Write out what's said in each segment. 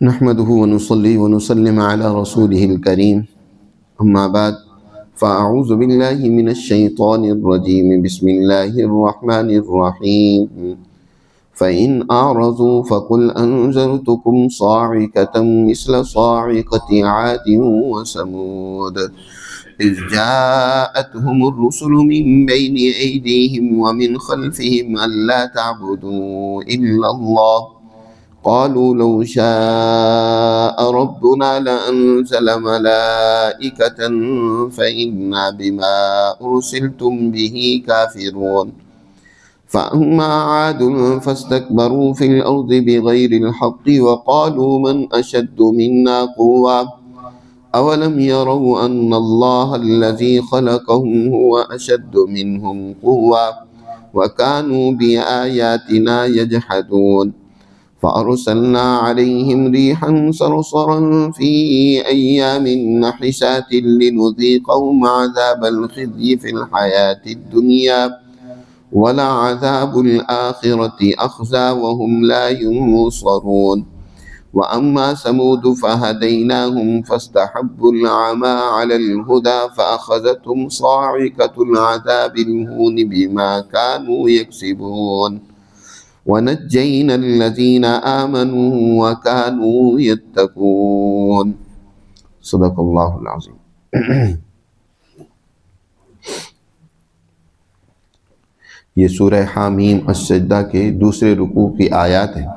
نحمده ونصلي ونسلم على رسوله الكريم أما بعد فأعوذ بالله من الشيطان الرجيم بسم الله الرحمن الرحيم فإن أعرضوا فقل أنذرتكم صاعقة مثل صاعقة عاد وثمود إذ جاءتهم الرسل من بين أيديهم ومن خلفهم ألا تعبدوا إلا الله قالوا لو شاء ربنا لأنزل ملائكة فإنا بما أرسلتم به كافرون فأما عاد فاستكبروا في الأرض بغير الحق وقالوا من أشد منا قوة أولم يروا أن الله الذي خلقهم هو أشد منهم قوة وكانوا بآياتنا يجحدون فأرسلنا عليهم ريحا صرصرا في أيام نحسات لنذيقهم عذاب الخزي في الحياة الدنيا ولعذاب الآخرة أخزى وهم لا ينصرون وأما ثمود فهديناهم فاستحبوا العمى على الهدى فأخذتهم صاعقة العذاب الهون بما كانوا يكسبون ونجينا الذين آمنوا وكانوا يتقون صدق اللہ العظیم۔ یہ سورہ حامیم السجدہ کے دوسرے رکوع کی آیات ہیں۔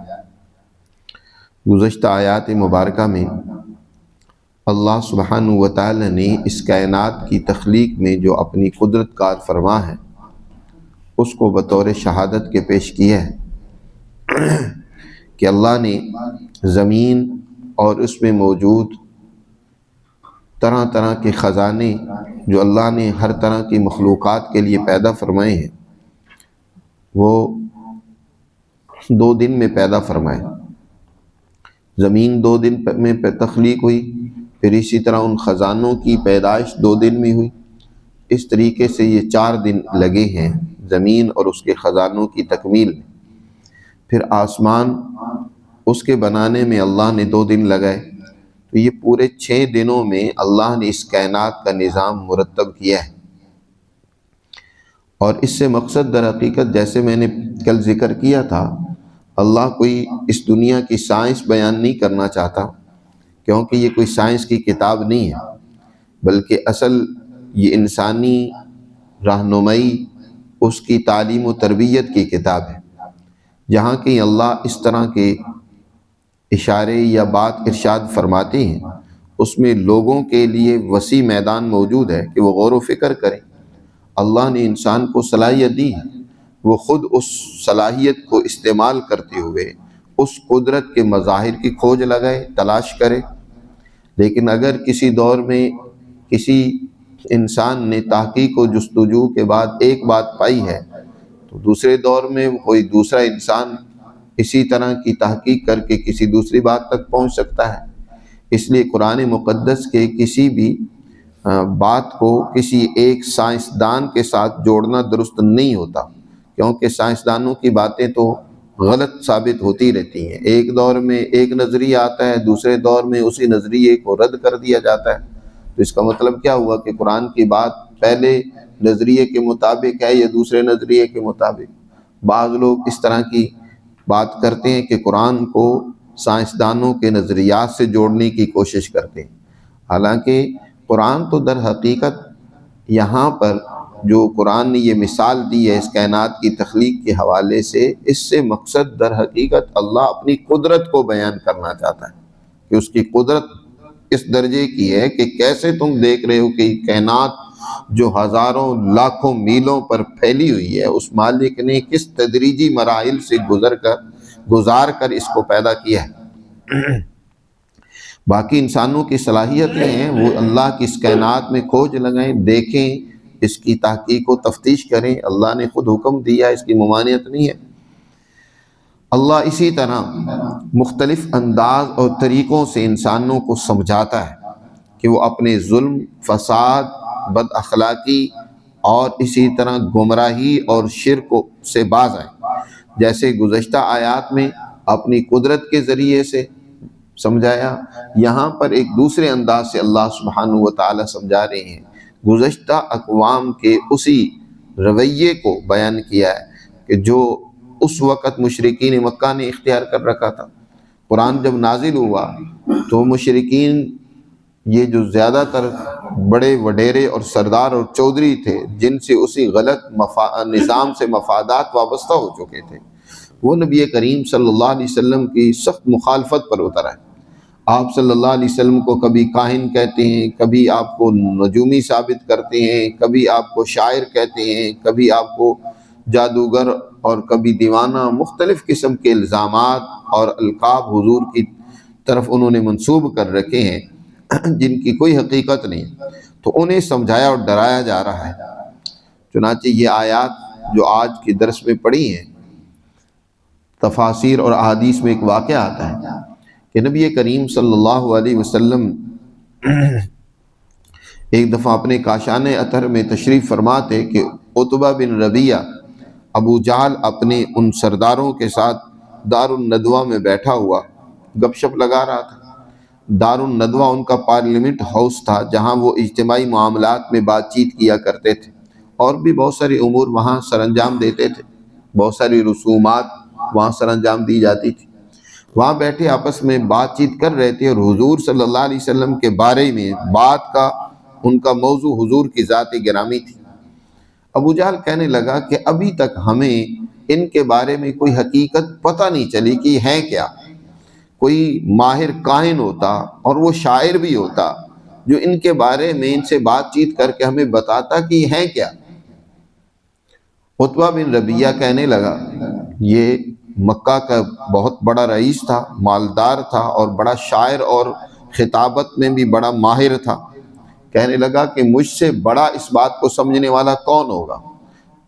گزشتہ آیات مبارکہ میں اللہ سبحانہ وتعالی نے اس کائنات کی تخلیق میں جو اپنی قدرت کار فرما ہے اس کو بطور شہادت کے پیش کیا ہے کہ اللہ نے زمین اور اس میں موجود طرح طرح کے خزانے جو اللہ نے ہر طرح کی مخلوقات کے لیے پیدا فرمائے ہیں وہ 2 دن میں پیدا فرمائے۔ زمین 2 دن میں تخلیق ہوئی، پھر اسی طرح ان خزانوں کی پیدائش 2 دن میں ہوئی۔ اس طریقے سے یہ 4 دن لگے ہیں زمین اور اس کے خزانوں کی تکمیل میں۔ پھر آسمان اس کے بنانے میں اللہ نے 2 دن لگائے، تو یہ پورے 6 دنوں میں اللہ نے اس کائنات کا نظام مرتب کیا ہے۔ اور اس سے مقصد در حقیقت جیسے میں نے کل ذکر کیا تھا، اللہ کوئی اس دنیا کی سائنس بیان نہیں کرنا چاہتا، کیونکہ یہ کوئی سائنس کی کتاب نہیں ہے، بلکہ اصل یہ انسانی رہنمائی، اس کی تعلیم و تربیت کی کتاب ہے، جہاں کہ اللہ اس طرح کے اشارے یا بات ارشاد فرماتے ہیں اس میں لوگوں کے لیے وسیع میدان موجود ہے کہ وہ غور و فکر کریں۔ اللہ نے انسان کو صلاحیت دی ہے، وہ خود اس صلاحیت کو استعمال کرتے ہوئے اس قدرت کے مظاہر کی کھوج لگائے، تلاش کرے۔ لیکن اگر کسی دور میں کسی انسان نے تحقیق و جستجو کے بعد ایک بات پائی ہے تو دوسرے دور میں کوئی دوسرا انسان اسی طرح کی تحقیق کر کے کسی دوسری بات تک پہنچ سکتا ہے۔ اس لیے قرآن مقدس کے کسی بھی بات کو کسی ایک سائنسدان کے ساتھ جوڑنا درست نہیں ہوتا، کیونکہ سائنسدانوں کی باتیں تو غلط ثابت ہوتی رہتی ہیں۔ ایک دور میں ایک نظریہ آتا ہے، دوسرے دور میں اسی نظریے کو رد کر دیا جاتا ہے۔ تو اس کا مطلب کیا ہوا کہ قرآن کی بات پہلے نظریے کے مطابق ہے یا دوسرے نظریے کے مطابق؟ بعض لوگ اس طرح کی بات کرتے ہیں کہ قرآن کو سائنسدانوں کے نظریات سے جوڑنے کی کوشش کرتے ہیں، حالانکہ قرآن تو در حقیقت یہاں پر جو قرآن نے یہ مثال دی ہے اس کائنات کی تخلیق کے حوالے سے، اس سے مقصد در حقیقت اللہ اپنی قدرت کو بیان کرنا چاہتا ہے کہ اس کی قدرت اس درجے کی ہے کہ کیسے تم دیکھ رہے ہو کہ کائنات جو ہزاروں لاکھوں میلوں پر پھیلی ہوئی ہے، اس مالک نے کس تدریجی مراحل سے گزار کر اس کو پیدا کیا ہے۔ باقی انسانوں کی صلاحیتیں ہیں، وہ اللہ کی اس کائنات میں کھوج لگائیں، دیکھیں، اس کی تحقیق و تفتیش کریں۔ اللہ نے خود حکم دیا، اس کی ممانعت نہیں ہے۔ اللہ اسی طرح مختلف انداز اور طریقوں سے انسانوں کو سمجھاتا ہے کہ وہ اپنے ظلم، فساد، بد اخلاقی اور اسی طرح گمراہی اور شرک سے باز آئیں۔ جیسے گزشتہ آیات میں اپنی قدرت کے ذریعے سے سمجھایا۔ یہاں پر ایک دوسرے انداز سے اللہ سبحانہ و تعالیٰ سمجھا رہے ہیں، گزشتہ اقوام کے اسی رویے کو بیان کیا ہے کہ جو اس وقت مشرکین مکہ نے اختیار کر رکھا تھا۔ قرآن جب نازل ہوا تو مشرکین، یہ جو زیادہ تر بڑے وڈیرے اور سردار اور چودھری تھے جن سے اسی غلط نظام سے مفادات وابستہ ہو چکے تھے، وہ نبی کریم صلی اللہ علیہ وسلم کی سخت مخالفت پر اتر آئے۔ آپ صلی اللہ علیہ وسلم کو کبھی کاہن کہتے ہیں، کبھی آپ کو نجومی ثابت کرتے ہیں، کبھی آپ کو شاعر کہتے ہیں، کبھی آپ کو جادوگر اور کبھی دیوانہ، مختلف قسم کے الزامات اور القاب حضور کی طرف انہوں نے منسوب کر رکھے ہیں جن کی کوئی حقیقت نہیں، تو انہیں سمجھایا اور ڈرایا جا رہا ہے۔ چنانچہ یہ آیات جو آج کے درس میں پڑھی ہیں، تفاسیر اور احادیث میں ایک واقعہ آتا ہے کہ نبی کریم صلی اللہ علیہ وسلم ایک دفعہ اپنے کاشان اطہر میں تشریف فرما تھے کہ عتبہ بن ربیعہ، ابو جہل، اپنے ان سرداروں کے ساتھ دار الندوہ میں بیٹھا ہوا گپ شپ لگا رہا تھا۔ دار الندوہ ان کا پارلیمنٹ ہاؤس تھا جہاں وہ اجتماعی معاملات میں بات چیت کیا کرتے تھے اور بھی بہت سارے امور وہاں سر انجام دیتے تھے، بہت ساری رسومات وہاں سر انجام دی جاتی تھی۔ وہاں بیٹھے آپس میں بات چیت کر رہے تھے اور حضور صلی اللہ علیہ وسلم کے بارے میں بات کا ان کا موضوع حضور کی ذات گرامی تھی۔ ابو جہل کہنے لگا کہ ابھی تک ہمیں ان کے بارے میں کوئی حقیقت پتہ نہیں چلی کہ ہیں کیا۔ کوئی ماہر کاہن ہوتا اور وہ شاعر بھی ہوتا جو ان کے بارے میں ان سے بات چیت کر کے ہمیں بتاتا کہ یہ ہیں کیا۔ عتبہ بن ربیعہ کہنے لگا، یہ مکہ کا بہت بڑا رئیس تھا، مالدار تھا اور بڑا شاعر اور خطابت میں بھی بڑا ماہر تھا۔ کہنے لگا کہ مجھ سے بڑا اس بات کو سمجھنے والا کون ہوگا؟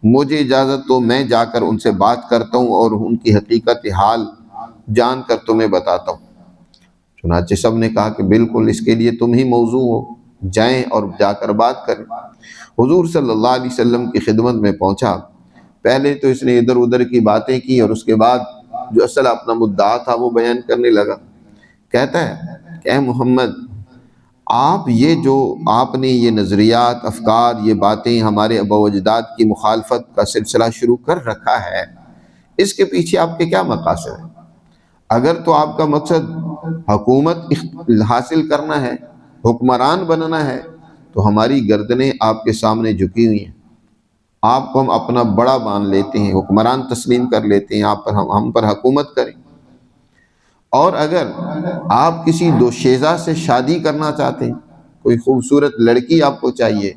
مجھے اجازت تو میں جا کر ان سے بات کرتا ہوں اور ان کی حقیقت حال جان کر تمہیں بتاتا ہوں۔ چنانچہ سب نے کہا کہ بالکل، اس کے لیے تم ہی موضوع ہو، جائیں اور جا کر بات کریں۔ حضور صلی اللہ علیہ وسلم کی خدمت میں پہنچا۔ پہلے تو اس نے ادھر ادھر کی باتیں کی اور اس کے بعد جو اصل اپنا مدعا تھا وہ بیان کرنے لگا۔ کہتا ہے کہ اے محمد، آپ نے یہ نظریات، افکار، یہ باتیں ہمارے آباء و اجداد کی مخالفت کا سلسلہ شروع کر رکھا ہے، اس کے پیچھے آپ کے کیا مقاصد ہیں؟ اگر تو آپ کا مقصد حکومت حاصل کرنا ہے، حکمران بننا ہے، تو ہماری گردنیں آپ کے سامنے جھکی ہوئی ہیں۔ آپ کو ہم اپنا بڑا مان لیتے ہیں، حکمران تسلیم کر لیتے ہیں، ہم پر حکومت کریں۔ اور اگر آپ کسی دوشیزہ سے شادی کرنا چاہتے ہیں، کوئی خوبصورت لڑکی آپ کو چاہیے،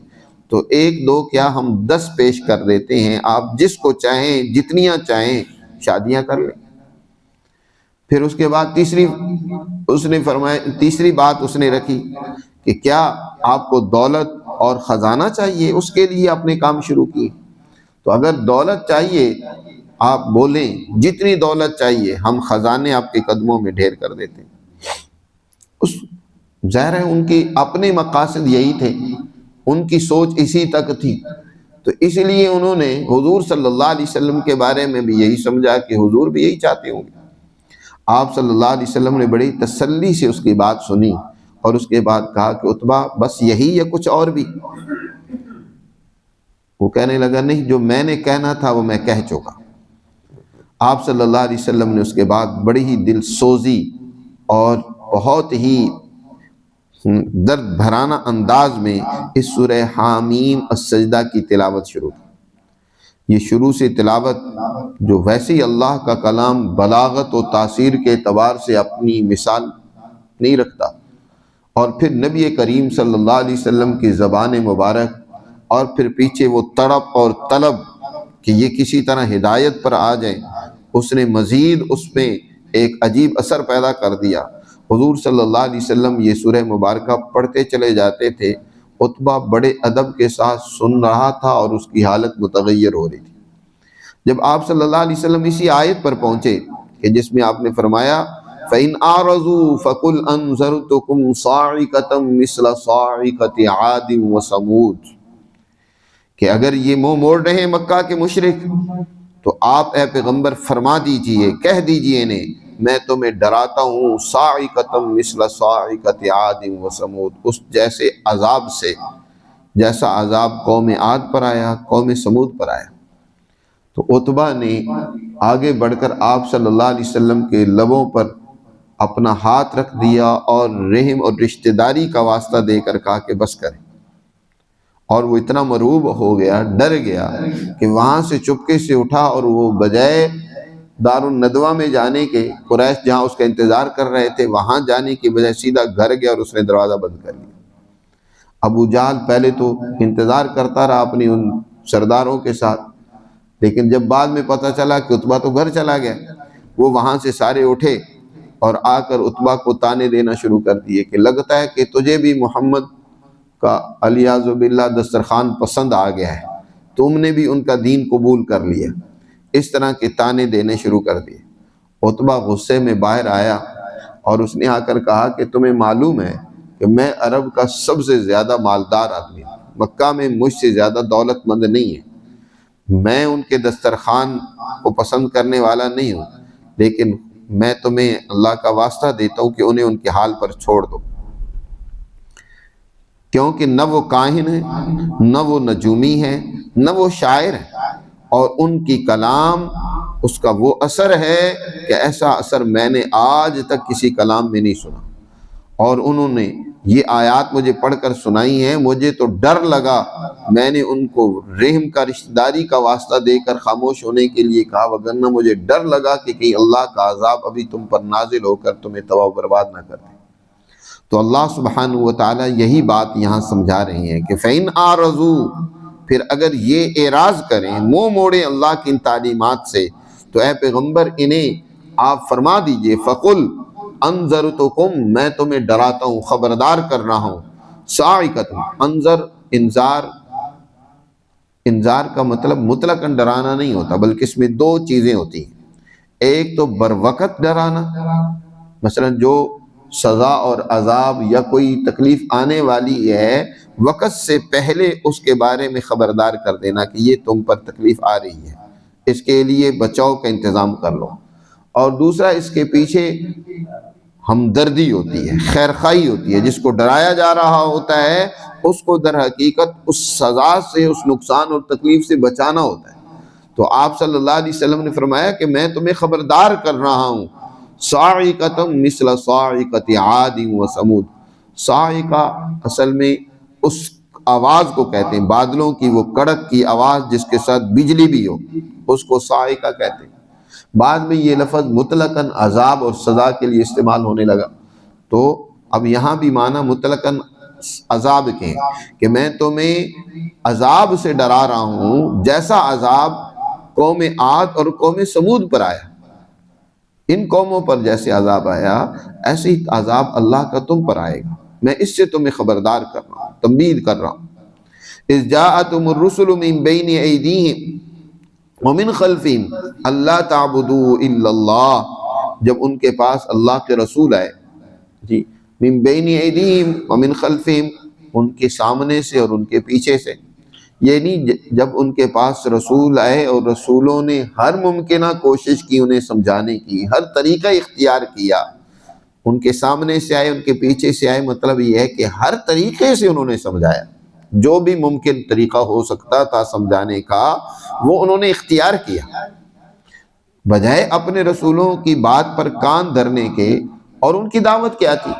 تو 1 2 کیا ہم 10 پیش کر دیتے ہیں، آپ جس کو چاہیں، جتنیاں چاہیں شادیاں کر لیں۔ پھر اس کے بعد تیسری بات اس نے رکھی کہ کیا آپ کو دولت اور خزانہ چاہیے، اس کے لیے اپنے کام شروع کیے؟ تو اگر دولت چاہیے، آپ بولیں، جتنی دولت چاہیے، ہم خزانے آپ کے قدموں میں ڈھیر کر دیتے ہیں۔ ظاہر ہے ان کے اپنے مقاصد یہی تھے، ان کی سوچ اسی تک تھی، تو اس لیے انہوں نے حضور صلی اللہ علیہ وسلم کے بارے میں بھی یہی سمجھا کہ حضور بھی یہی چاہتے ہوں گے۔ آپ صلی اللہ علیہ وسلم نے بڑی تسلی سے اس کی بات سنی اور اس کے بعد کہا کہ عتبہ، بس یہی یا کچھ اور بھی؟ وہ کہنے لگا، نہیں، جو میں نے کہنا تھا وہ میں کہہ چکا۔ آپ صلی اللہ علیہ وسلم نے اس کے بعد بڑی ہی دل سوزی اور بہت ہی درد بھرانہ انداز میں اس سورہ حامیم السجدہ کی تلاوت شروع کی۔ یہ شروع سے تلاوت جو ویسے ہی اللہ کا کلام بلاغت و تاثیر کے اعتبار سے اپنی مثال نہیں رکھتا، اور پھر نبی کریم صلی اللہ علیہ وسلم کی زبان مبارک اور پھر پیچھے وہ تڑپ اور طلب کہ یہ کسی طرح ہدایت پر آ جائیں، اس نے مزید اس میں ایک عجیب اثر پیدا کر دیا۔ حضور صلی اللہ علیہ وسلم یہ سورہ مبارکہ پڑھتے چلے جاتے تھے، عتبہ بڑے ادب کے ساتھ سن رہا تھا اور اس کی حالت متغیر ہو رہی تھی۔ جب آپ صلی اللہ علیہ وسلم اسی آیت پر پہنچے کہ جس میں آپ نے فرمایا فَإِنْ أَعْرَضُوا فَقُلْ أَنذَرْتُكُمْ صَاعِقَةً مِثْلَ صَاعِقَةِ عَادٍ وَثَمُودَ، کہ اگر یہ منہ موڑ رہے ہیں مکہ کے مشرک، تو آپ اے پیغمبر فرما دیجئے، کہہ دیجئے انہیں میں تمہیں ڈراتا ہوں صاعقۃ مثل صاعقۃ عاد و ثمود، اس جیسے عذاب سے جیسا عذاب قوم عاد پر آیا، قوم ثمود پر آیا۔ تو عتبہ نے آگے بڑھ کر آپ صلی اللہ علیہ وسلم کے لبوں پر اپنا ہاتھ رکھ دیا اور رحم اور رشتہ داری کا واسطہ دے کر کہا کہ بس کریں، اور وہ اتنا مرعوب ہو گیا، ڈر گیا کہ وہاں سے چپکے سے اٹھا اور وہ بجائے دار الندوہ میں جانے کے، قریش جہاں اس کا انتظار کر رہے تھے وہاں جانے کی بجائے سیدھا گھر گیا اور اس نے دروازہ بند کر لیا۔ ابو جہل پہلے تو انتظار کرتا رہا اپنی ان سرداروں کے ساتھ، لیکن جب بعد میں پتہ چلا کہ عتبہ تو گھر چلا گیا، وہ وہاں سے سارے اٹھے اور آ کر عتبہ کو تانے دینا شروع کر دیے کہ لگتا ہے کہ تجھے بھی محمد کا علیاذ باللہ دسترخوان پسند آ گیا ہے، تم نے بھی ان کا دین قبول کر لیا۔ اس طرح کے تانے دینے شروع کر دیے۔ عتبہ غصے میں باہر آیا اور اس نے آ کر کہا کہ تمہیں معلوم ہے کہ میں عرب کا سب سے زیادہ مالدار آدمی ہوں، مکہ میں مجھ سے زیادہ دولت مند نہیں ہے، میں ان کے دسترخوان کو پسند کرنے والا نہیں ہوں، لیکن میں تمہیں اللہ کا واسطہ دیتا ہوں کہ انہیں ان کے حال پر چھوڑ دو، کیونکہ نہ وہ کاہن ہے، نہ وہ نجومی ہے، نہ وہ شاعر ہے، اور ان کی کلام اس کا وہ اثر ہے کہ ایسا اثر میں نے آج تک کسی کلام میں نہیں سنا، اور انہوں نے یہ آیات مجھے پڑھ کر سنائی ہیں، مجھے تو ڈر لگا، میں نے ان کو رحم کا رشتہ داری کا واسطہ دے کر خاموش ہونے کے لیے کہا، وگرنہ مجھے ڈر لگا کہ کہیں اللہ کا عذاب ابھی تم پر نازل ہو کر تمہیں تباہ و برباد نہ کر دے۔ تو اللہ سبحانہ و تعالیٰ یہی بات یہاں سمجھا رہے ہیں کہ فَإِنْ أَعْرَضُوا، پھر اگر یہ اعراض کریں، منہ موڑیں اللہ کی ان تعلیمات سے، تو اے پیغمبر انہیں آپ فرما دیجئے فَقُلْ انذرتکم، میں تمہیں ڈراتا ہوں، خبردار کر رہا ہوں، صاعقۃ، انذر انذار کا مطلب مطلقاً ڈرانا نہیں ہوتا، بلکہ اس میں دو چیزیں ہوتی ہیں، ایک تو بروقت ڈرانا، مثلا جو سزا اور عذاب یا کوئی تکلیف آنے والی ہے وقت سے پہلے اس کے بارے میں خبردار کر دینا کہ یہ تم پر تکلیف آ رہی ہے، اس کے لیے بچاؤ کا انتظام کر لو، اور دوسرا اس کے پیچھے ہمدردی ہوتی ہے، خیرخواہی ہوتی ہے، جس کو ڈرایا جا رہا ہوتا ہے اس کو در حقیقت اس سزا سے، اس نقصان اور تکلیف سے بچانا ہوتا ہے۔ تو آپ صلی اللہ علیہ وسلم نے فرمایا کہ میں تمہیں خبردار کر رہا ہوں، صاعقۃ مثل صاعقۃ عاد و ثمود، صاعقہ اصل میں اس آواز کو کہتے ہیں، بادلوں کی وہ کڑک کی آواز جس کے ساتھ بجلی بھی ہو، اس کو صاعقہ کہتے ہیں۔ بعد میں یہ لفظ مطلقاً عذاب اور سزا کے لیے استعمال ہونے لگا، تو اب یہاں بھی معنی مطلقاً عذاب کے ہیں کہ میں تمہیں عذاب سے ڈرا رہا ہوں جیسا عذاب قوم عاد اور قوم ثمود پر آیا، ان قوموں پر جیسے عذاب آیا ایسے ہی عذاب اللہ کا تم پر آئے گا، میں اس سے تمہیں خبردار کر رہا ہوں، تنبیہ کر رہا ہوں۔ اذ جاءتهم الرسل من بین ایدیہم ومن خلفہم اللہ تعبدوا الا اللہ، جب ان کے پاس اللہ کے رسول آئے، جی، من بین ایدیہم ومن خلفہم، ان کے سامنے سے اور ان کے پیچھے سے، یعنی جب ان کے پاس رسول آئے اور رسولوں نے ہر ممکنہ کوشش کی انہیں سمجھانے کی، ہر طریقہ اختیار کیا، ان کے سامنے سے آئے، ان کے پیچھے سے آئے، مطلب یہ ہے کہ ہر طریقے سے انہوں نے سمجھایا، جو بھی ممکن طریقہ ہو سکتا تھا سمجھانے کا وہ انہوں نے اختیار کیا، بجائے اپنے رسولوں کی بات پر کان دھرنے کے۔ اور ان کی دعوت کیا تھی؟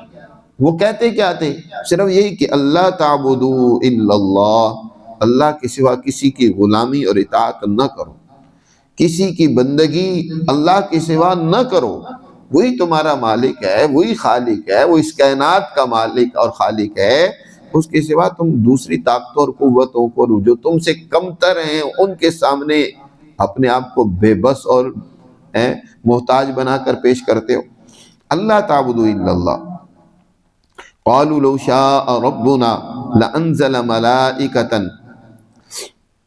وہ کہتے کیا تھے؟ صرف یہی کہ اللہ تعبدوا الا اللہ، اللہ کے سوا کسی کی غلامی اور اطاعت نہ کرو، کسی کی بندگی اللہ کے سوا نہ کرو، وہی تمہارا مالک ہے، وہی خالق ہے، وہ اس کائنات کا مالک اور خالق ہے، اس کے سوا تم دوسری طاقتوں اور قوتوں کو جو تم سے کمتر ہیں ان کے سامنے اپنے آپ کو بے بس اور محتاج بنا کر پیش کرتے ہو۔ اللہ تعبدوا الا اللہ، قالوا لو شاء ربنا لانزل ملائکۃ،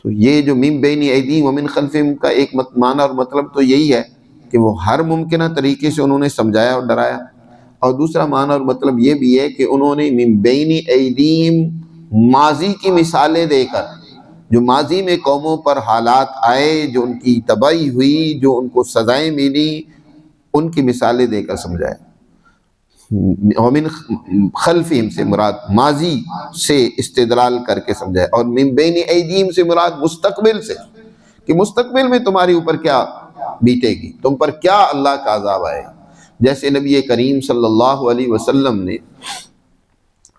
تو یہ جو من بین ایدیہم ومن خلفہم کا ایک معنی اور مطلب تو یہی ہے کہ وہ ہر ممکنہ طریقے سے انہوں نے سمجھایا اور ڈرایا، اور دوسرا معنی اور مطلب یہ بھی ہے کہ انہوں نے من بین ایدیہم ماضی کی مثالیں دے کر، جو ماضی میں قوموں پر حالات آئے، جو ان کی تباہی ہوئی، جو ان کو سزائیں ملی، ان کی مثالیں دے کر سمجھایا۔ ومن خلفہم سے مراد ماضی سے استدلال کر کے سمجھایا، اور من بین ایدیہم سے مراد مستقبل سے، کہ مستقبل میں تمہاری اوپر کیا بیتے گی، تم پر کیا اللہ کا عذاب آئے گا۔ جیسے نبی کریم صلی اللہ علیہ وسلم نے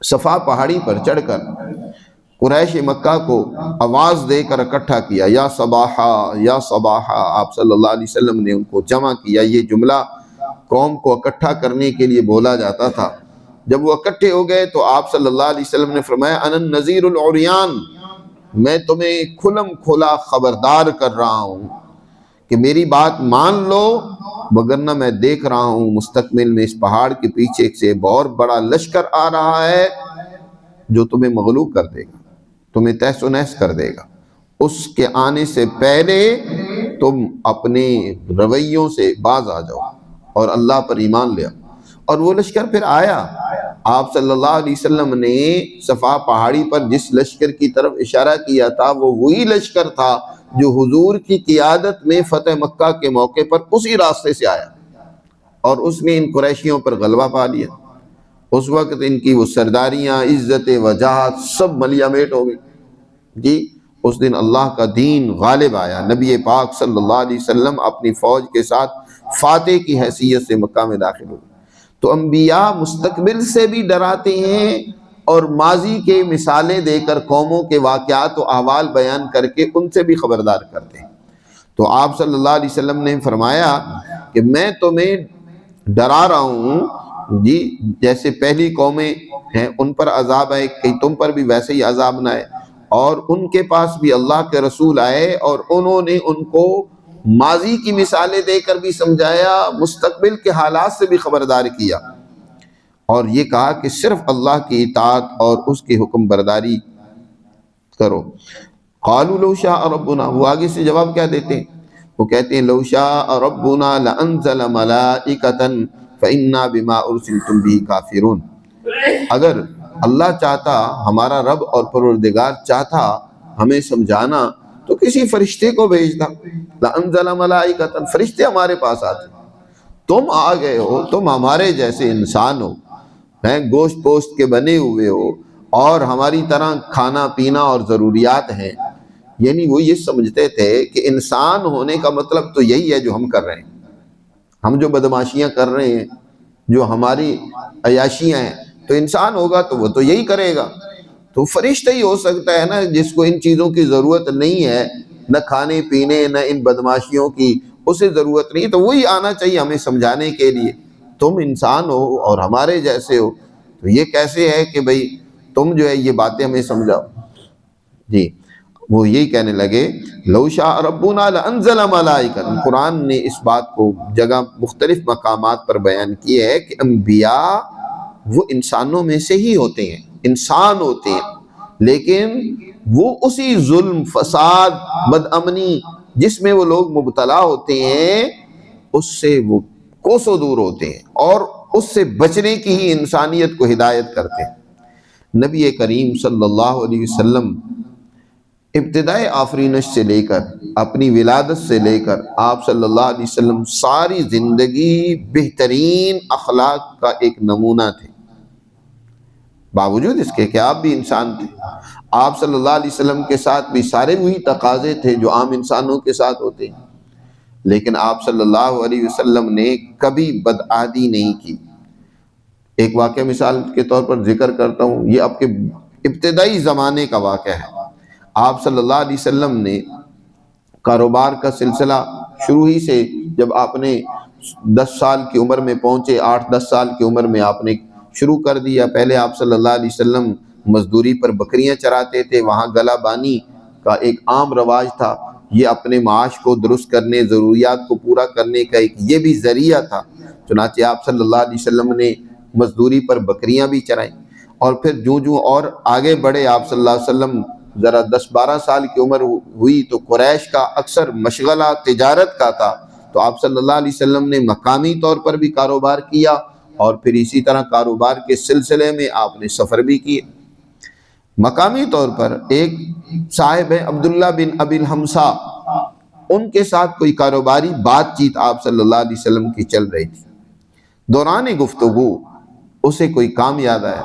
صفا پہاڑی پر چڑھ کر قریش مکہ کو آواز دے کر اکٹھا کیا، یا صباحا یا صباحا، آپ صلی اللہ علیہ وسلم نے ان کو جمع کیا۔ یہ جملہ قوم کو اکٹھا کرنے کے لیے بولا جاتا تھا۔ جب وہ اکٹھے ہو گئے تو آپ صلی اللہ علیہ وسلم نے فرمایا انا النذیر العریان، میں تمہیں کھلم کھلا خبردار کر رہا ہوں کہ میری بات مان لو، وگرنہ میں دیکھ رہا ہوں مستقبل میں اس پہاڑ کے پیچھے سے بہت بڑا لشکر آ رہا ہے جو تمہیں مغلوب کر دے گا، تمہیں تہس و نہس کر دے گا۔ اس کے آنے سے پہلے تم اپنے رویوں سے باز آ جاؤ اور اللہ پر ایمان لے آؤ۔ اور وہ لشکر پھر آیا۔ آپ صلی اللہ علیہ وسلم نے صفا پہاڑی پر جس لشکر کی طرف اشارہ کیا تھا وہ وہی لشکر تھا جو حضور کی قیادت میں فتح مکہ کے موقع پر اسی راستے سے آیا، اور اس نے ان قریشیوں پر غلبہ پا لیا۔ اس وقت ان کی وہ سرداریاں، عزت وجاہت سب ملیا میٹ ہو گئی جی۔ اس دن اللہ کا دین غالب آیا، نبی پاک صلی اللہ علیہ وسلم اپنی فوج کے ساتھ فاتح کی حیثیت سے مکہ میں داخل ہوئے۔ تو انبیاء مستقبل سے بھی ڈراتے ہیں اور ماضی کے مثالیں دے کر قوموں کے واقعات و احوال بیان کر کے ان سے بھی خبردار کرتے ہیں۔ تو آپ صلی اللہ علیہ وسلم نے فرمایا کہ میں تمہیں ڈرا رہا ہوں جی، جیسے پہلی قومیں ہیں ان پر عذاب آئے، کہیں تم پر بھی ویسے ہی عذاب نہ آئے۔ اور ان کے پاس بھی اللہ کے رسول آئے اور انہوں نے ان کو ماضی کی مثالیں دے کر بھی سمجھایا، مستقبل کے حالات سے بھی خبردار کیا، اور یہ کہا کہ صرف اللہ کی اطاعت اور اس کی حکم برداری کرو۔ قالوا لو شاء ربنا، وہ آگے سے جواب کیا دیتے ہیں؟ وہ کہتے ہیں لو شاء ربنا لانزل ملائکۃ فإنا بما ارسلتم به کافرون، اگر اللہ چاہتا، ہمارا رب اور پروردگار چاہتا ہمیں سمجھانا تو کسی فرشتے کو بھیجتا، لانزل ملائکۃ، فرشتے ہمارے پاس آتے۔ تم آ گئے ہو، تم ہمارے جیسے انسان ہو، ہیں گوشت پوشت کے بنے ہوئے ہو، اور ہماری طرح کھانا پینا اور ضروریات ہیں۔ یعنی وہ یہ سمجھتے تھے کہ انسان ہونے کا مطلب تو یہی ہے جو ہم کر رہے ہیں، ہم جو بدماشیاں کر رہے ہیں، جو ہماری عیاشیاں ہیں، تو انسان ہوگا تو وہ تو یہی کرے گا۔ تو فرشتہ ہی ہو سکتا ہے نا جس کو ان چیزوں کی ضرورت نہیں ہے، نہ کھانے پینے نہ ان بدماشیوں کی، اسے ضرورت نہیں، تو وہی آنا چاہیے ہمیں سمجھانے کے لیے۔ تم انسان ہو اور ہمارے جیسے ہو، تو یہ کیسے ہے کہ بھئی تم جو ہے یہ باتیں ہمیں سمجھاؤ جی۔ وہ یہی کہنے لگے لو شاء ربنا لانزل ملائکۃ۔ قرآن نے اس بات کو جگہ مختلف مقامات پر بیان کی ہے کہ انبیاء وہ انسانوں میں سے ہی ہوتے ہیں، انسان ہوتے ہیں، لیکن وہ اسی ظلم، فساد، بدامنی جس میں وہ لوگ مبتلا ہوتے ہیں اس سے وہ کوسوں دور ہوتے ہیں، اور اس سے بچنے کی ہی انسانیت کو ہدایت کرتے ہیں۔ نبی کریم صلی اللہ علیہ وسلم ابتدائے آفرینش سے لے کر اپنی ولادت سے لے کر آپ صلی اللہ علیہ وسلم ساری زندگی بہترین اخلاق کا ایک نمونہ تھے، باوجود اس کے کہ آپ بھی انسان تھے۔ آپ صلی اللہ علیہ وسلم کے ساتھ بھی سارے وہی تقاضے تھے جو عام انسانوں کے ساتھ ہوتے ہیں، لیکن آپ صلی اللہ علیہ وسلم نے کبھی بدعہدی نہیں کی۔ ایک واقعہ مثال کے طور پر ذکر کرتا ہوں، یہ آپ کے ابتدائی زمانے کا واقعہ ہے۔ آپ صلی اللہ علیہ وسلم نے کاروبار کا سلسلہ شروع ہی سے، جب آپ نے 10 سال کی عمر میں پہنچے، 8-10 سال کی عمر میں آپ نے شروع کر دیا۔ پہلے آپ صلی اللہ علیہ وسلم مزدوری پر بکریاں چراتے تھے، وہاں گلا بانی کا ایک عام رواج تھا، یہ اپنے معاش کو درست کرنے، ضروریات کو پورا کرنے کا ایک یہ بھی ذریعہ تھا۔ چنانچہ آپ صلی اللہ علیہ وسلم نے مزدوری پر بکریاں بھی چرائیں، اور پھر جو اور آگے بڑھے آپ صلی اللہ علیہ وسلم، ذرا 10-12 سال کی عمر ہوئی تو قریش کا اکثر مشغلہ تجارت کا تھا، تو آپ صلی اللہ علیہ وسلم نے مقامی طور پر بھی کاروبار کیا، اور پھر اسی طرح کاروبار کے سلسلے میں آپ نے سفر بھی کیے۔ مقامی طور پر ایک صاحب ہیں عبداللہ بن ابی الحمصا، ان کے ساتھ کوئی کاروباری بات چیت آپ صلی اللہ علیہ وسلم کی چل رہی تھی۔ دوران گفتگو اسے کوئی کام یاد آیا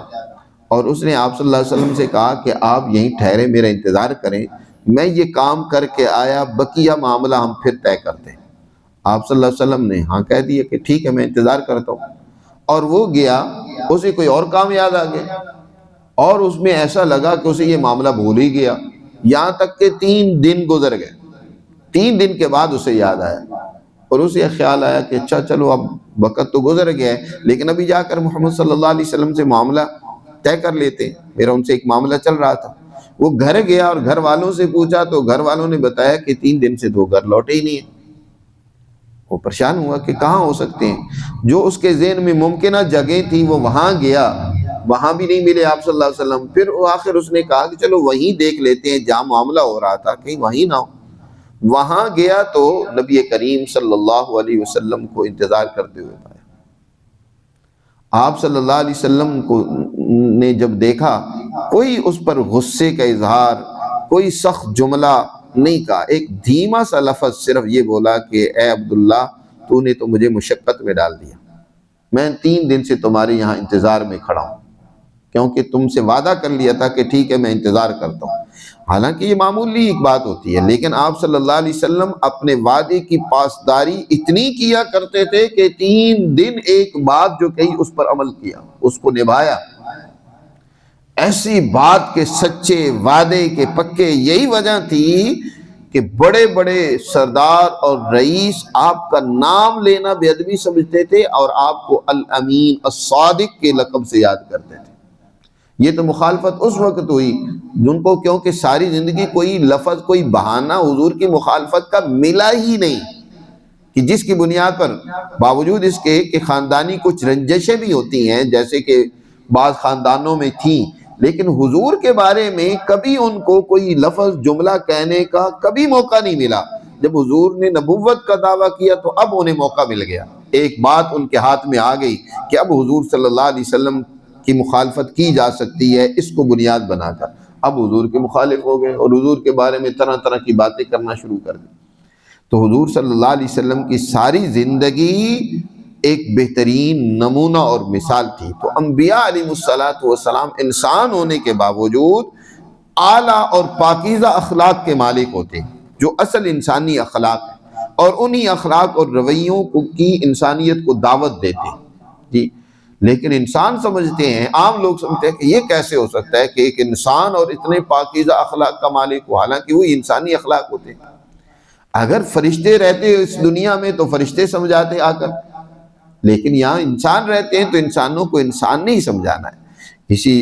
اور اس نے آپ صلی اللہ علیہ وسلم سے کہا کہ آپ یہیں ٹھہرے، میرا انتظار کریں، میں یہ کام کر کے آیا، بقیہ معاملہ ہم پھر طے کرتے ہیں۔ آپ صلی اللہ علیہ وسلم نے ہاں کہہ دیا کہ ٹھیک ہے، میں انتظار کرتا ہوں، اور وہ گیا۔ اسے کوئی اور کام یاد آ گیا اور اس میں ایسا لگا کہ اسے یہ معاملہ بھول ہی گیا، یہاں تک کہ 3 دن گزر گئے۔ 3 دن کے بعد اسے یاد آیا اور اسے خیال آیا کہ اچھا چلو اب وقت تو گزر گیا ہے، لیکن ابھی جا کر محمد صلی اللہ علیہ وسلم سے معاملہ طے کر لیتے ہیں، میرا ان سے ایک معاملہ چل رہا تھا۔ وہ گھر گیا اور گھر والوں سے پوچھا تو گھر والوں نے بتایا کہ 3 دن سے 2 گھر لوٹے ہی نہیں ہیں۔ وہ پریشان ہوا کہ کہاں ہو سکتے ہیں، جو اس کے ذہن میں ممکنہ جگہ تھی وہ وہاں گیا، وہاں بھی نہیں ملے آپ صلی اللہ علیہ وسلم۔ پھر آخر اس نے کہا کہ چلو وہیں دیکھ لیتے ہیں جہاں معاملہ ہو رہا تھا، کہیں وہیں نہ ہو۔ وہاں گیا تو نبی کریم صلی اللہ علیہ وسلم کو انتظار کرتے ہوئے پایا۔ آپ صلی اللہ علیہ وسلم کو نے جب دیکھا، کوئی اس پر غصے کا اظہار، کوئی سخت جملہ نہیں کہا، ایک دھیما سا لفظ صرف یہ بولا کہ اے عبداللہ، تو نے تو مجھے مشقت میں ڈال دیا، میں 3 دن سے تمہارے یہاں انتظار میں کھڑا ہوں، کیونکہ تم سے وعدہ کر لیا تھا کہ ٹھیک ہے میں انتظار کرتا ہوں۔ حالانکہ یہ معمولی ایک بات ہوتی ہے، لیکن آپ صلی اللہ علیہ وسلم اپنے وعدے کی پاسداری اتنی کیا کرتے تھے کہ 3 دن ایک بات جو کہی اس پر عمل کیا، اس کو نبھایا۔ ایسی بات کے سچے وعدے کے پکے، یہی وجہ تھی کہ بڑے بڑے سردار اور رئیس آپ کا نام لینا بے ادبی سمجھتے تھے اور آپ کو الامین الصادق کے لقب سے یاد کرتے تھے۔ یہ تو مخالفت اس وقت ہوئی جن کو، کیونکہ ساری زندگی کوئی لفظ، کوئی بہانہ حضور کی مخالفت کا ملا ہی نہیں، کہ جس کی بنیاد پر باوجود اس کے کہ خاندانی کچھ رنجشیں بھی ہوتی ہیں جیسے کہ بعض خاندانوں میں تھیں، لیکن حضور کے بارے میں کبھی ان کو کوئی لفظ جملہ کہنے کا کبھی موقع نہیں ملا۔ جب حضور نے نبوت کا دعویٰ کیا تو اب انہیں موقع مل گیا، ایک بات ان کے ہاتھ میں آ گئی کہ اب حضور صلی اللہ علیہ وسلم کی مخالفت کی جا سکتی ہے، اس کو بنیاد بنا کر۔ اب حضور کے مخالف ہو گئے اور حضور کے بارے میں طرح طرح کی باتیں کرنا شروع کر دی۔ تو حضور صلی اللہ علیہ وسلم کی ساری زندگی ایک بہترین نمونہ اور مثال تھی۔ تو انبیاء علیہ السلام انسان ہونے کے باوجود اعلیٰ اور پاکیزہ اخلاق کے مالک ہوتے ہیں، جو اصل انسانی اخلاق ہے، اور انہی اخلاق اور رویوں کی انسانیت کو دعوت دیتے ہیں جی۔ لیکن انسان سمجھتے ہیں، عام لوگ سمجھتے ہیں کہ یہ کیسے ہو سکتا ہے کہ ایک انسان اور اتنے پاکیزہ اخلاق کا مالک ہو، حالانکہ وہی انسانی اخلاق ہوتے ہیں۔ اگر فرشتے رہتے اس دنیا میں تو فرشتے سمجھاتے آ کر، لیکن یہاں انسان رہتے ہیں تو انسانوں کو انسان نہیں سمجھانا ہے۔ اسی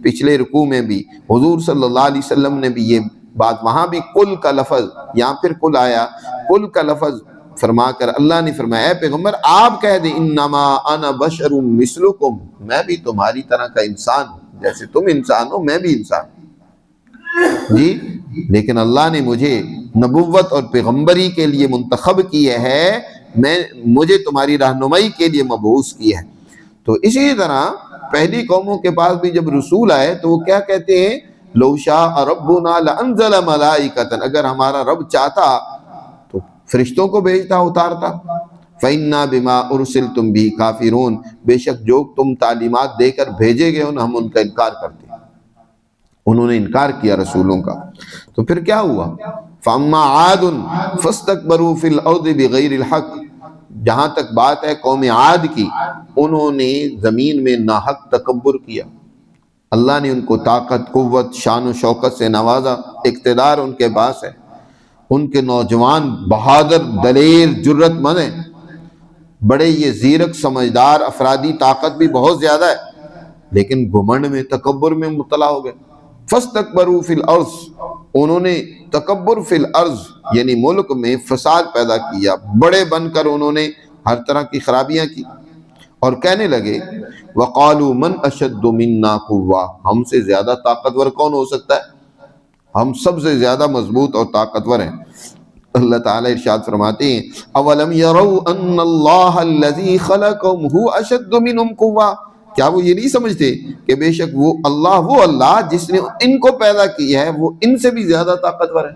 پچھلے رکوع میں بھی حضور صلی اللہ علیہ وسلم نے بھی یہ بات، وہاں بھی کل کا لفظ، یہاں پھر کل آیا، کل کا لفظ فرما کر اللہ نے فرمایا اے پیغمبر آپ کہہ دیں انما انا بشر مثلکم، میں بھی تمہاری طرح کا انسان ہوں، جیسے تم انسان ہو میں بھی انسان ہوں جی، لیکن اللہ نے مجھے نبوت اور پیغمبری کے لیے منتخب کیے ہے، مجھے تمہاری رہنمائی کے لیے مبعوث کیا ہے۔ تو اسی طرح پہلی قوموں کے پاس بھی جب رسول آئے تو وہ کیا کہتے ہیں، لو شاء ربنا لانزل ملائکۃ، اگر ہمارا رب چاہتا تو فرشتوں کو بھیجتا، اتارتا۔ فإنا بما ارسلتم به کافرون، بے شک جو تم تعلیمات دے کر بھیجے گئے ہم ان کا انکار کرتے ہیں۔ انہوں نے انکار کیا رسولوں کا، تو پھر کیا ہوا؟ فَأَمَّا عَادٌ فَاسْتَكْبَرُوا فِي الْأَرْضِ بِغَيْرِ الْحَقِّ، جہاں تک بات ہے قوم عاد کی، انہوں نے زمین میں ناحق تکبر کیا۔ اللہ نے ان کو طاقت، قوت، شان و شوکت سے نوازا، اقتدار ان کے پاس ہے، ان کے نوجوان بہادر، دلیر، جرت مند ہیں، بڑے یہ زیرک سمجھدار افرادی طاقت بھی بہت زیادہ ہے، لیکن گھمنڈ میں، تکبر میں مبتلا ہو گئے۔ فَاسْتَكْبَرُوا فِي الْأَرْضِ، انہوں نے تکبر فی الارض یعنی ملک میں فساد پیدا کیا، بڑے بن کر انہوں نے ہر طرح کی خرابیاں کی، اور کہنے لگے وَقَالُوا مَنْ أَشَدُّ مِنَّا قُوَّةً، ہم سے زیادہ طاقتور کون ہو سکتا ہے، ہم سب سے زیادہ مضبوط اور طاقتور ہیں۔ اللہ تعالیٰ ارشاد فرماتے ہیں اَوَلَمْ يَرَوْا أَنَّ اللَّهَ الَّذِي خَلَقَهُمْ هُوَ أَشَدُّ مِنْهُمْ قُوَّةً، کیا وہ یہ نہیں سمجھتے کہ بے شک وہ اللہ جس نے ان کو پیدا کیا ہے وہ ان سے بھی زیادہ طاقتور ہے۔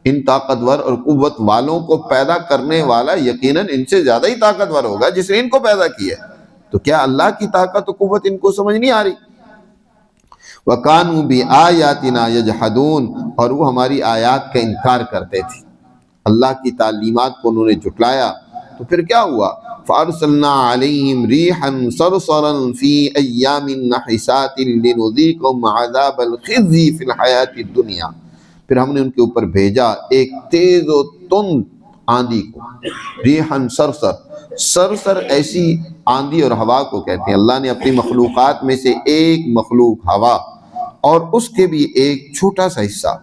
ان طاقتور اور قوت والوں کو پیدا کرنے والا یقیناً ان سے زیادہ ہی طاقتور ہوگا جس نے ان کو پیدا کیا ہے۔ تو کیا اللہ کی طاقت و قوت ان کو سمجھ نہیں آ رہی؟ وَكَانُوا بِآيَاتِنَا يَجْحَدُونَ، اور وہ ہماری آیات کا انکار کرتے تھے، اللہ کی تعلیمات کو انہوں نے جھٹلایا۔ تو پھر کیا ہوا؟ فَأَرْسَلْنَا عَلَيْهِمْ رِيحًا صَرْصَرًا فِي أَيَّامٍ نَحِسَاتٍ لِنُذِيقَهُمْ عَذَابَ الْخِزْيِ فِي الْحَيَاةِ الدُّنْيَا، پھر ہم نے ان کے اوپر بھیجا ایک تیز و تند آندھی کو، ریحًا سرسر، سرسر ایسی آندھی اور ہوا کو کہتے ہیں۔ اللہ نے اپنی مخلوقات میں سے ایک مخلوق ہوا اور اس کے بھی ایک چھوٹا سا حصہ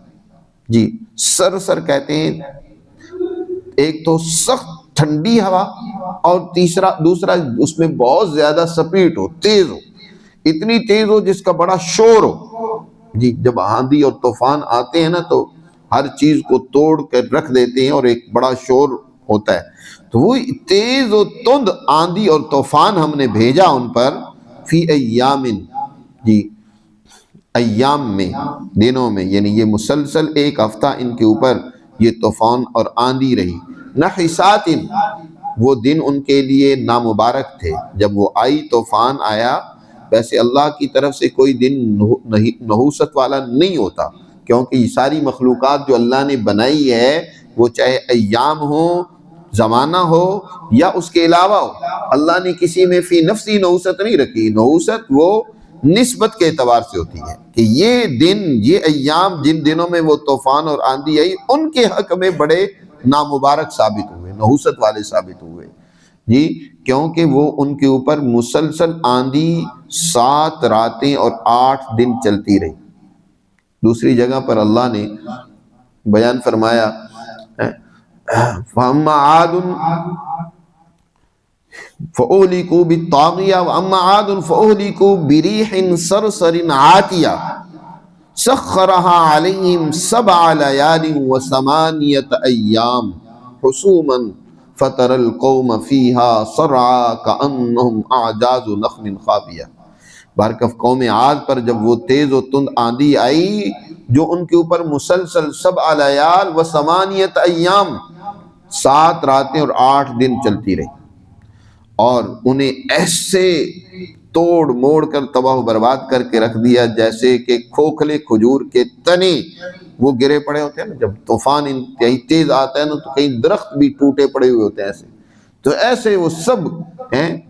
جی سرسر کہتے ہیں، ایک تو سخت ٹھنڈی ہوا اور دوسرا اس میں بہت زیادہ سپیٹ ہو، تیز ہو، اتنی تیز ہو جس کا بڑا شور ہو جی۔ جب آندھی اور طوفان آتے ہیں نا تو ہر چیز کو توڑ کر رکھ دیتے ہیں اور ایک بڑا شور ہوتا ہے۔ تو وہ تیز و تند آندھی اور طوفان ہم نے بھیجا ان پر، فی ایامن جی ایام میں، دنوں میں، یعنی یہ مسلسل ایک ہفتہ ان کے اوپر یہ طوفان اور آندھی رہی۔ نحسات، وہ دن ان کے لیے نامبارک تھے جب وہ آئی، طوفان آیا۔ ویسے اللہ کی طرف سے کوئی دن نحوست والا نہیں ہوتا، کیونکہ یہ ساری مخلوقات جو اللہ نے بنائی ہے وہ چاہے ایام ہو، زمانہ ہو یا اس کے علاوہ ہو، اللہ نے کسی میں فی نفسی نحوست نہیں رکھی۔ نحوست وہ نسبت کے اعتبار سے ہوتی ہے کہ یہ دن، یہ ایام جن دنوں میں وہ طوفان اور آندھی آئی ان کے حق میں بڑے نامبارک ثابت ہوئے، نحوست والے ثابت ہوئے جی، کیونکہ وہ ان کے اوپر مسلسل آندھی 7 راتیں اور 8 دن چلتی رہی۔ دوسری جگہ پر اللہ نے بیان فرمایا فَأَمَّا عَادٌ فَأُهْلِكُوا بِالطَّاغِيَةِ وَأَمَّا عَادٌ فَأُهْلِكُوا بِرِيحٍ صَرْصَرٍ عَاتِيَةٍ سَخَّرَهَا عَلَيْهِمْ 7 لَيَالٍ و8 أَيَّامٍ حُسُومًا فَتَرَى الْقَوْمَ فِيهَا صَرْعَىٰ كَأَنَّهُمْ أَعْجَازُ نَخْلٍ خَاوِيَةٍ۔ بارکف قوم عاد پر جب وہ تیز و تند آندھی آئی جو ان کے اوپر مسلسل 7 لیال و 8 ایام، 7 راتیں اور 8 دن چلتی رہی اور انہیں ایسے توڑ موڑ کر تباہ و برباد کر کے رکھ دیا جیسے کہ کھوکھلے کھجور کے تنے وہ گرے پڑے ہوتے ہیں نا، جب طوفان انتہائی تیز آتا ہے نا تو کئی درخت بھی ٹوٹے پڑے ہوئے ہوتے ہیں ایسے، تو ایسے وہ سب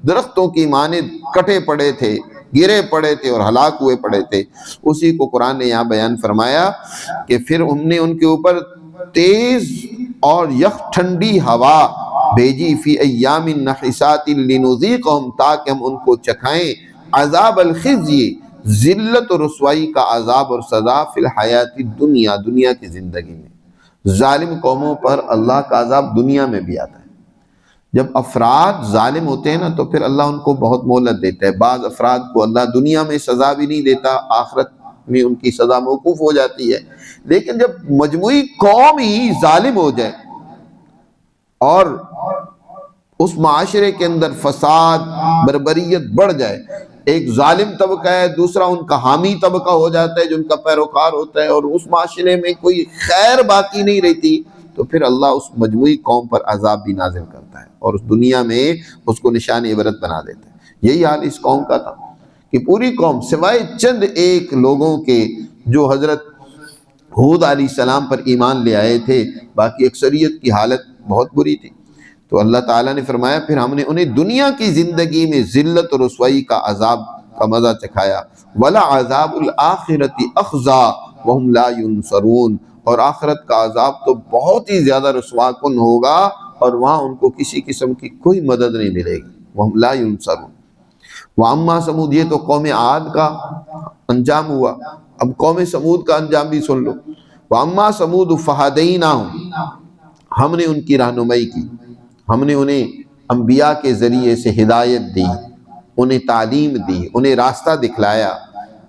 درختوں کی مانند کٹے پڑے تھے، گرے پڑے تھے اور ہلاک ہوئے پڑے تھے۔ اسی کو قرآن نے یہاں بیان فرمایا کہ پھر ہم نے ان کے اوپر تیز اور یخ ٹھنڈی ہوا بھیجی، فی ایام نحسات لنذیقہم، تاکہ ہم ان کو چکھائیں عذاب الخزی، ذلت و رسوائی کا عذاب اور سزا، فی الحیات الدنیا، دنیا کی زندگی میں۔ ظالم قوموں پر اللہ کا عذاب دنیا میں بھی آتا ہے۔ جب افراد ظالم ہوتے ہیں نا تو پھر اللہ ان کو بہت مہلت دیتا ہے۔ بعض افراد کو اللہ دنیا میں سزا بھی نہیں دیتا، آخرت میں ان کی سزا موقوف ہو جاتی ہے۔ لیکن جب مجموعی قوم ہی ظالم ہو جائے اور اس معاشرے کے اندر فساد بربریت بڑھ جائے، ایک ظالم طبقہ ہے، دوسرا ان کا حامی طبقہ ہو جاتا ہے جو ان کا پیروکار ہوتا ہے، اور اس معاشرے میں کوئی خیر باقی نہیں رہتی، تو پھر اللہ اس مجموعی قوم پر عذاب بھی نازل کرتا ہے اور اس دنیا میں اس کو نشان عبرت بنا دیتا ہے۔ یہی حال اس قوم کا تھا کہ پوری قوم سوائے چند ایک لوگوں کے جو حضرت ہود علیہ السلام پر ایمان لے آئے تھے، باقی اکثریت کی حالت بہت بری تھی۔ تو اللہ تعالیٰ نے فرمایا پھر ہم نے انہیں دنیا کی زندگی میں ذلت اور رسوائی کا عذاب کا مزہ چکھایا، وَلَعَذَابُ الْآخِرَةِ أَخْزَىٰ وَهُمْ لَا يُنصَرُونَ، اور آخرت کا عذاب تو بہت ہی زیادہ رسوا کن ہوگا اور وہاں ان کو کسی قسم کی کوئی مدد نہیں ملے گی، وَهُمْ لَا يُنصَرُونَ۔ وَأَمَّا ثَمُودَ، یہ تو قوم عاد کا انجام ہوا، اب قوم ثمود کا انجام بھی سن لو۔ وَأَمَّا ثَمُودُ فَهَدَيْنَاهُمْ، ہم نے ان کی رہنمائی کی، ہم نے انہیں انبیاء کے ذریعے سے ہدایت دی، انہیں تعلیم دی، انہیں راستہ دکھلایا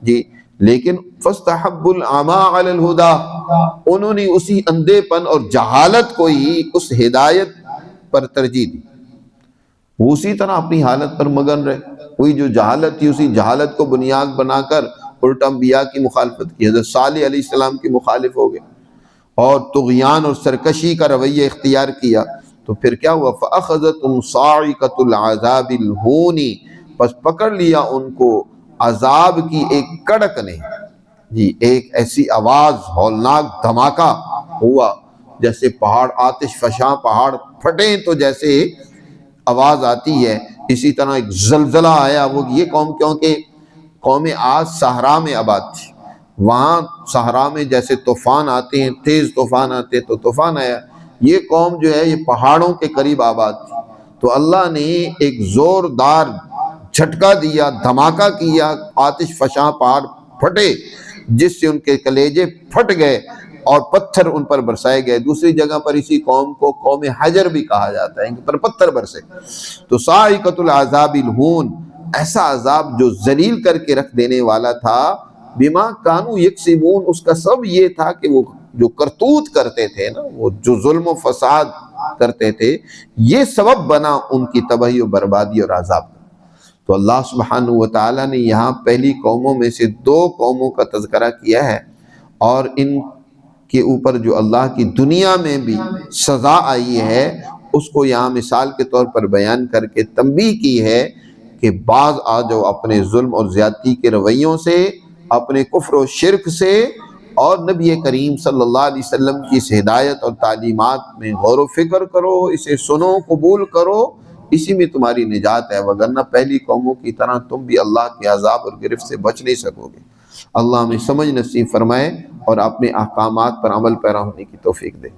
جی، لیکن فَاسْتَحَبُّوا الْعَمَىٰ عَلَى الْهُدَىٰ، انہوں نے اسی اندھے پن اور جہالت کو ہی اس ہدایت پر ترجیح دی، وہ اسی طرح اپنی حالت پر مگن رہے، وہی جو جہالت تھی اسی جہالت کو بنیاد بنا کر الٹا انبیاء کی مخالفت کی، حضرت صالح علیہ السلام کی مخالف ہو گئے، اور طغیان اور سرکشی کا رویہ اختیار کیا، تو پھر کیا ہوا؟ فَأَخَذَتْهُمْ صَاعِقَةُ الْعَذَابِ الْهُونِ، پس پکڑ لیا ان کو عذاب کی ایک کڑک نے، جی ایک ایسی آواز، ہولناک دھماکہ ہوا، جیسے پہاڑ آتش فشاں پہاڑ پھٹیں تو جیسے آواز آتی ہے، اسی طرح ایک زلزلہ آیا۔ وہ یہ قوم کیونکہ قوم عاد صحرا میں آباد تھی، وہاں صحرا میں جیسے طوفان آتے ہیں، تیز طوفان آتے ہیں، تو طوفان آیا۔ یہ قوم جو ہے یہ پہاڑوں کے قریب آباد تھی، تو اللہ نے ایک زوردار جھٹکا دیا، دھماکہ کیا، آتش فشاں پہاڑ پھٹے، جس سے ان کے کلیجے پھٹ گئے اور پتھر ان پر برسائے گئے۔ دوسری جگہ پر اسی قوم کو قوم حجر بھی کہا جاتا ہے، ان پر پتھر برسے۔ تو صاعقۃ العذاب الہون، ایسا عذاب جو ذلیل کر کے رکھ دینے والا تھا، بما کانوا یکسبون، اس کا سب یہ تھا کہ وہ جو کرتوت کرتے تھے نا، وہ جو ظلم و فساد کرتے تھے، یہ سبب بنا ان کی تباہی و بربادی اور عذاب کا۔ تو اللہ سبحانہ وتعالیٰ نے یہاں پہلی قوموں میں سے 2 قوموں کا تذکرہ کیا ہے، اور ان کے اوپر جو اللہ کی دنیا میں بھی سزا آئی ہے اس کو یہاں مثال کے طور پر بیان کر کے تنبیہ کی ہے کہ بعض آ جاؤ اپنے ظلم اور زیادتی کے رویوں سے، اپنے کفر و شرک سے، اور نبی کریم صلی اللہ علیہ وسلم کی اس ہدایت اور تعلیمات میں غور و فکر کرو، اسے سنو، قبول کرو، اسی میں تمہاری نجات ہے، وگرنہ پہلی قوموں کی طرح تم بھی اللہ کے عذاب اور گرفت سے بچ نہیں سکو گے۔ اللہ ہمیں سمجھ نصیب فرمائے اور اپنے احکامات پر عمل پیرا ہونے کی توفیق دے۔